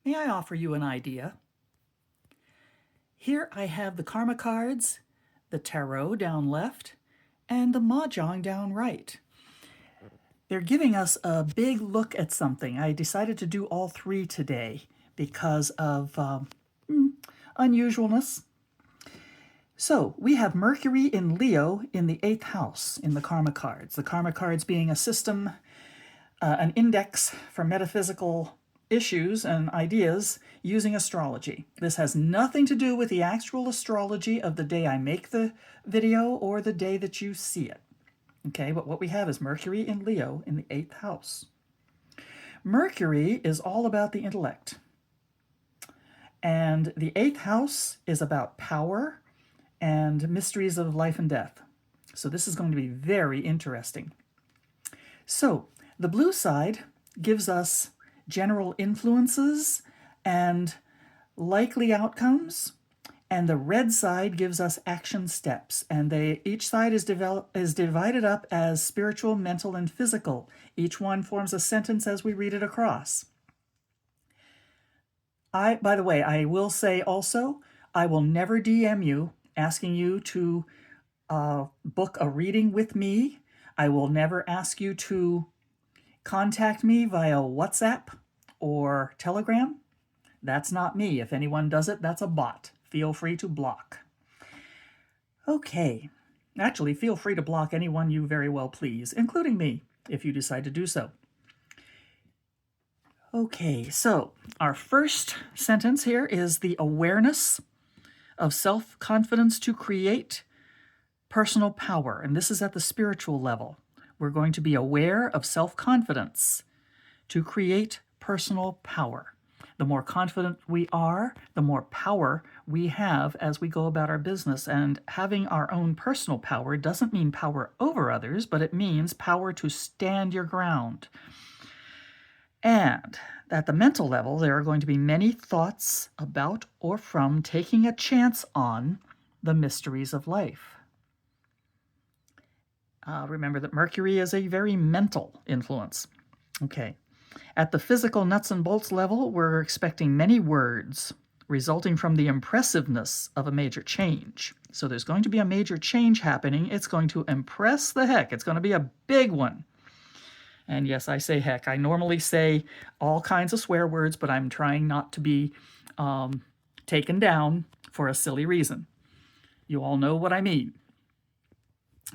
May I offer you an idea? Here I have the karma cards, the tarot down left, and the mahjong down right. They're giving us a big look at something. I decided to do all three today because of unusualness. So we have Mercury in Leo in the 8th house in the karma cards. The karma cards being a system, an index for metaphysical issues and ideas using astrology. This has nothing to do with the actual astrology of the day I make the video or the day that you see it. Okay, but what we have is Mercury in Leo in the 8th house. Mercury is all about the intellect. And the 8th house is about power and mysteries of life and death. So this is going to be very interesting. So the blue side gives us general influences and likely outcomes, and the red side gives us action steps, and each side is divided up as spiritual, mental, and physical. Each one forms a sentence as we read it across. By the way, I will say also, I will never DM you asking you to book a reading with me. I will never ask you to contact me via WhatsApp or Telegram. That's not me. If anyone does it, that's a bot. Feel free to block. Okay. Actually, feel free to block anyone you very well please, including me, if you decide to do so. Okay, so our first sentence here is the awareness of self-confidence to create personal power. And this is at the spiritual level. We're going to be aware of self-confidence to create personal power. The more confident we are, the more power we have as we go about our business. And having our own personal power doesn't mean power over others, but it means power to stand your ground. And at the mental level, there are going to be many thoughts about or from taking a chance on the mysteries of life. Remember that Mercury is a very mental influence. Okay. At the physical nuts and bolts level, we're expecting many words resulting from the impressiveness of a major change. So there's going to be a major change happening. It's going to impress the heck. It's going to be a big one. And yes, I say heck. I normally say all kinds of swear words, but I'm trying not to be taken down for a silly reason. You all know what I mean.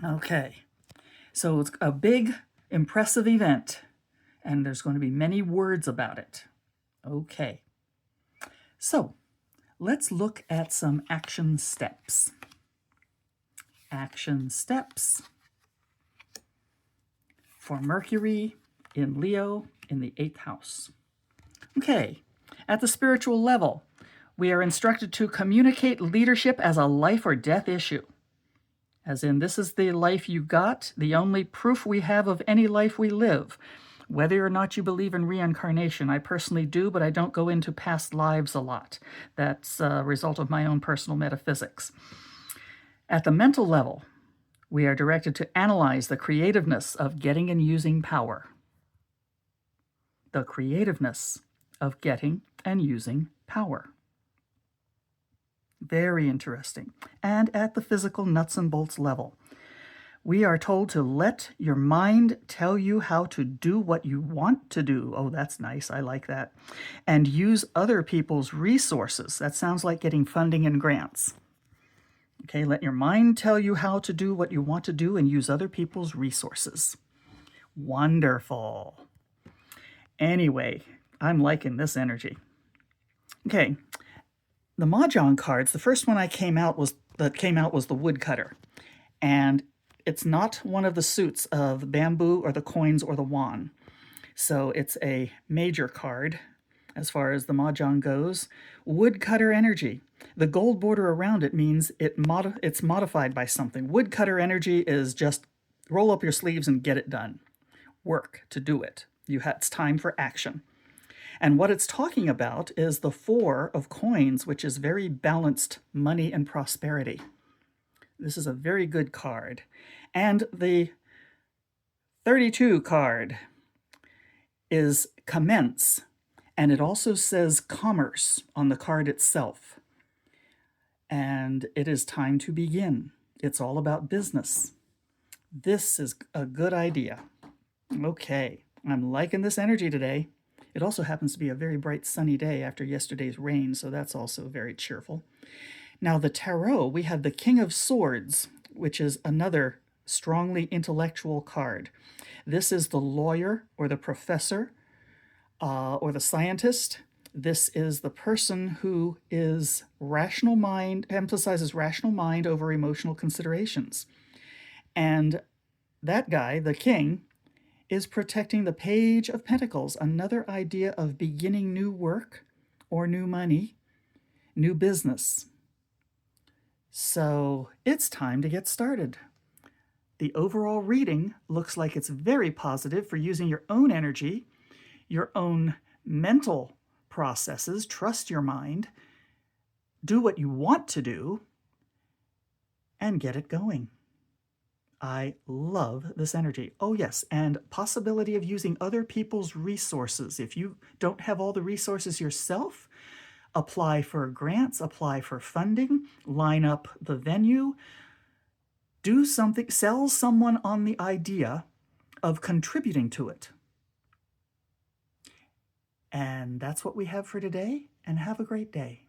Okay. So it's a big, impressive event, and there's going to be many words about it. Okay. So let's look at some action steps. Action steps for Mercury in Leo in the 8th house. Okay. At the spiritual level, we are instructed to communicate leadership as a life or death issue. As in, this is the life you got, the only proof we have of any life we live. Whether or not you believe in reincarnation, I personally do, but I don't go into past lives a lot. That's a result of my own personal metaphysics. At the mental level, we are directed to analyze the creativeness of getting and using power. The creativeness of getting and using power. Very interesting. And at the physical nuts and bolts level, we are told to let your mind tell you how to do what you want to do. Oh, that's nice. I like that. And use other people's resources. That sounds like getting funding and grants. Okay, let your mind tell you how to do what you want to do and use other people's resources. Wonderful. Anyway, I'm liking this energy. Okay, the mahjong cards, the first one that came out was the woodcutter. And it's not one of the suits of the bamboo or the coins or the wand. So it's a major card as far as the mahjong goes. Woodcutter energy. The gold border around it means it's modified by something. Woodcutter energy is just roll up your sleeves and get it done. Work to do it. It's time for action. And what it's talking about is the 4 of coins, which is very balanced money and prosperity. This is a very good card. And the 32 card is commence. And it also says commerce on the card itself. And it is time to begin. It's all about business. This is a good idea. Okay, I'm liking this energy today. It also happens to be a very bright sunny day after yesterday's rain, so that's also very cheerful. Now, the tarot, we have the King of Swords, which is another strongly intellectual card. This is the lawyer or the professor or the scientist. This is the person who is rational mind, emphasizes rational mind over emotional considerations. And that guy, the king, is protecting the Page of Pentacles, another idea of beginning new work or new money, new business. So it's time to get started. The overall reading looks like it's very positive for using your own energy, your own mental processes, trust your mind, do what you want to do, and get it going. I love this energy. Oh yes, and possibility of using other people's resources. If you don't have all the resources yourself, apply for grants, apply for funding, line up the venue, do something, sell someone on the idea of contributing to it. And that's what we have for today, and have a great day.